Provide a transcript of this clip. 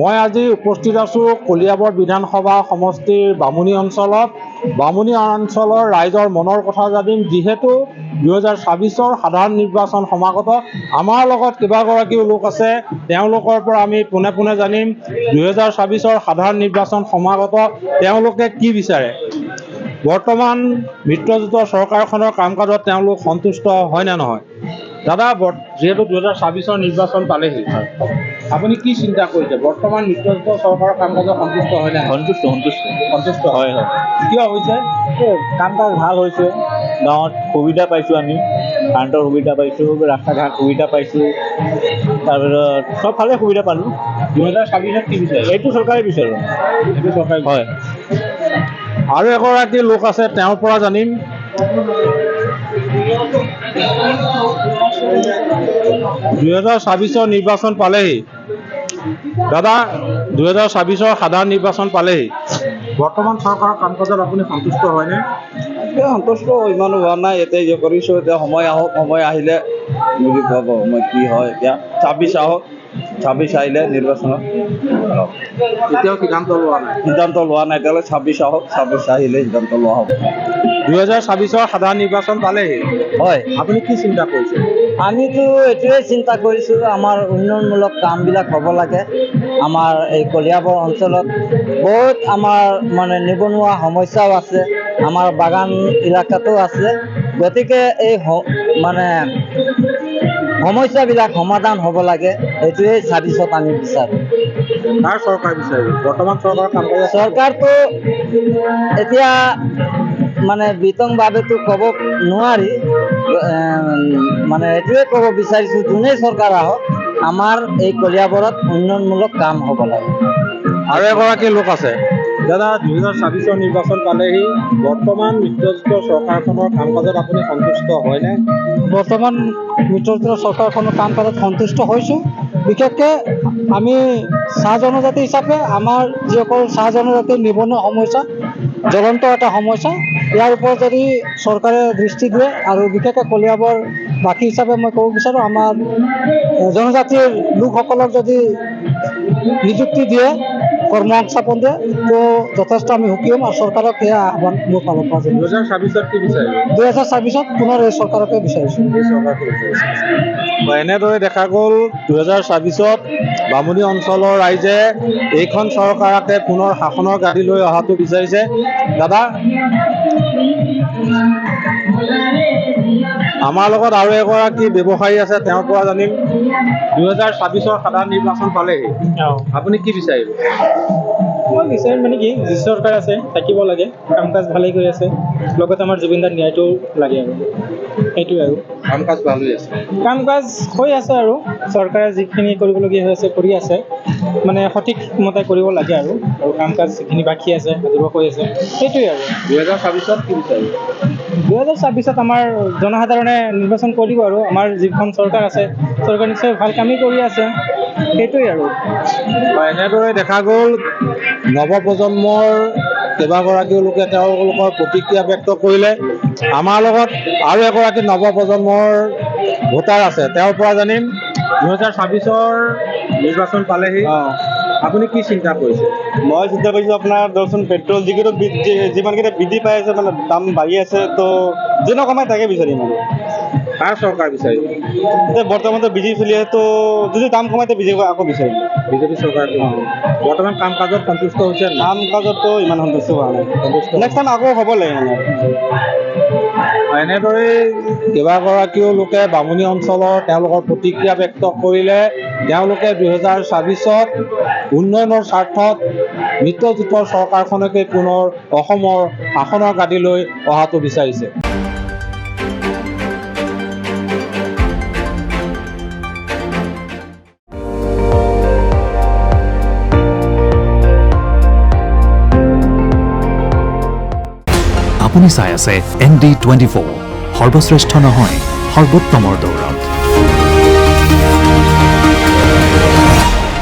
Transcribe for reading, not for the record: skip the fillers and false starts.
মই আজি উপস্থিত আছোঁ কলিয়াবৰ বিধানসভা সমষ্টিৰ বামুণী অঞ্চলত। বামুণী অঞ্চলৰ ৰাইজৰ মনৰ কথা জানিম, যিহেতু 2024 সাধাৰণ নিৰ্বাচন সমাগত। আমাৰ লগত কেইবাগৰাকীও লোক আছে, তেওঁলোকৰ পৰা আমি পোনে পোনে জানিম 2024 সাধাৰণ নিৰ্বাচন সমাগত তেওঁলোকে কি বিচাৰে। বৰ্তমান মিত্ৰজোঁটৰ চৰকাৰখনৰ কাম কাজত তেওঁলোক সন্তুষ্ট হয় নে নহয়? দাদা, যিহেতু 2024 নিৰ্বাচন পালেহি, আপুনি কি চিন্তা কৰিছে? বৰ্তমান মিত্ৰজোঁটৰ চৰকাৰৰ কাম কাজত সন্তুষ্ট হয় নে? সন্তুষ্ট হয়। কিয় হৈছে? কাম কাজ ভাল হৈছে, গাঁৱত সুবিধা পাইছোঁ, আমি কাৰেণ্টৰ সুবিধা পাইছোঁ, ৰাস্তা ঘাট সুবিধা পাইছোঁ, তাৰপিছত চবফালে সুবিধা পালোঁ। 2024 কি বিচাৰে? এইটো চৰকাৰে বিচাৰোঁ। এইটো চৰকাৰে হয়। আৰু এগৰাকী লোক আছে, তেওঁৰ পৰা জানিম। 2024 নিৰ্বাচন পালেহি। দাদা, 2024 সাধাৰণ নিৰ্বাচন পালেহি। বৰ্তমান চৰকাৰৰ কাম কাজত আপুনি সন্তুষ্ট হয়নে? এতিয়া সন্তুষ্ট ইমানো হোৱা নাই। এতিয়া যে কৰিছোঁ, এতিয়া সময় আহক, সময় আহিলে বুজি পাব মই কি হয়। এতিয়া 26 আহক, 26 আহিলে নিৰ্বাচনত এতিয়াও সিদ্ধান্ত লোৱা নাই। এতিয়ালৈ 26 আহক, 26 আহিলে সিদ্ধান্ত লোৱা হ'ব। 2024 সাধাৰণ নিৰ্বাচন পালেহি। হয়, আপুনি কি চিন্তা কৰিছে? আমিতো এইটোৱে চিন্তা কৰিছোঁ, আমাৰ উন্নয়নমূলক কামবিলাক হ'ব লাগে। আমাৰ এই কলিয়াবৰ অঞ্চলত বহুত আমাৰ নিবনুৱা সমস্যাও আছে, আমাৰ বাগান এলেকাতো আছে। গতিকে এই সমস্যাবিলাক সমাধান হ'ব লাগে, এইটোৱেই 26ত আমি বিচাৰোঁ। কাৰ চৰকাৰ বিচাৰিব? বৰ্তমান চৰকাৰৰ কাম কাজ চৰকাৰটো এতিয়া বিতংভাৱেতো ক'ব নোৱাৰি, এইটোৱে ক'ব বিচাৰিছোঁ, যোনেই চৰকাৰ আহক আমাৰ এই কলিয়াবৰত উন্নয়নমূলক কাম হ'ব লাগে। আৰু এগৰাকী লোক আছে। দাদা, 2024 নিৰ্বাচন পালেহি, বৰ্তমান মিত্ৰজোঁটৰ চৰকাৰখনৰ কাম কাজত আপুনি সন্তুষ্ট হয়নে? বৰ্তমান মিত্ৰজোঁটৰ চৰকাৰখনৰ কাম কাজত সন্তুষ্ট হৈছোঁ। বিশেষকৈ আমি চাহ জনজাতি হিচাপে আমাৰ যিসকল চাহ জনজাতিৰ নিবনুৱা সমস্যা জ্বলন্ত এটা সমস্যা, ইয়াৰ ওপৰত যদি চৰকাৰে দৃষ্টি দিয়ে আৰু বিশেষকৈ কলিয়াবৰ বাসী হিচাপে মই ক'ব বিচাৰোঁ, আমাৰ জনজাতিৰ লোকসকলক যদি নিযুক্তি দিয়ে, কৰ্ম সংস্থাপন দিয়ে, তো যথেষ্ট আমি সুখী হ'ম আৰু চৰকাৰক এয়া আহ্বান মোৰ ফালৰ পৰা জনাইছোঁ। 2024 কি বিচাৰিব? 2024 পুনৰ এই চৰকাৰকে বিচাৰিছোঁ। এনেদৰে দেখা গ'ল 2024 বামুণী অঞ্চলৰ ৰাইজে এইখন চৰকাৰকে পুনৰ শাসনৰ গাদীলৈ অহাটো বিচাৰিছে। দাদা, আমাৰ লগত আৰু এগৰাকী ব্যৱসায়ী আছে, তেওঁৰ পৰা জানিম। 2024 সাধাৰণ নিৰ্বাচন পালেহি, আপুনি কি বিচাৰিব? মই বিচাৰিম কি, যি চৰকাৰ আছে থাকিব লাগে, কাম কাজ ভালেই কৰি আছে, লগতে আমাৰ জুবিনদাৰ ন্যায়টোও লাগে আৰু সেইটোৱে আৰু কাম কাজ ভাল হৈ আছে। কাম কাজ হৈ আছে আৰু চৰকাৰে যিখিনি কৰিবলগীয়া হৈ আছে কৰি আছে, সঠিক মতে কৰিব লাগে আৰু কাম কাজ যিখিনি বাকী আছে আধৰুৱা হৈ আছে, সেইটোৱে আৰু 2024 কি বিচাৰিব? 2024 আমাৰ জনসাধাৰণে নিৰ্বাচন কৰিব আৰু আমাৰ যিখন চৰকাৰ আছে, চৰকাৰ নিশ্চয় ভাল কামেই কৰি আছে, সেইটোৱে আৰু এনেদৰে দেখা গ'ল নৱপ্ৰজন্মৰ কেইবাগৰাকীও লোকে তেওঁলোকৰ প্ৰতিক্ৰিয়া ব্যক্ত কৰিলে। আমাৰ লগত আৰু এগৰাকী নৱপ্ৰজন্মৰ ভোটাৰ আছে, তেওঁৰ পৰা জানিম। 2024 নিৰ্বাচন পালেহি, আপুনি কি চিন্তা কৰিছে? মই চিন্তা কৰিছোঁ, আপোনাৰ ধৰকচোন পেট্ৰল যিমানকেইটা বৃদ্ধি পাই আছে, দাম বাঢ়ি আছে, তো যেনে কমাই তাকে বিচাৰিম আৰু। কাৰ চৰকাৰ বিচাৰিব? এতিয়া বৰ্তমানতো বিজেপি চলি আছে, তো যদি দাম কমাই তো বিজেপি আকৌ বিচাৰিম। বিজেপি চৰকাৰ বৰ্তমান কাম কাজত সন্তুষ্ট হৈছে? কাম কাজতো ইমান সন্তুষ্ট হোৱা নাই। নেক্সট টাইম আকৌ হ'ব লাগে এনেদৰেই কেইবাগৰাকীও লোকে বামুণী অঞ্চলৰ তেওঁলোকৰ প্ৰতিক্ৰিয়া ব্যক্ত কৰিলে। তেওঁলোকে 2024 উন্নয়নৰ স্বাৰ্থত মিত্ৰজোঁটৰ চৰকাৰখনকে পুনৰ অসমৰ শাসনৰ গাদীলৈ অহাটো বিচাৰিছে। আপুনি চাই আছে ND24, সৰ্বশ্ৰেষ্ঠ নহয় সৰ্বোত্তমৰ দৌৰ।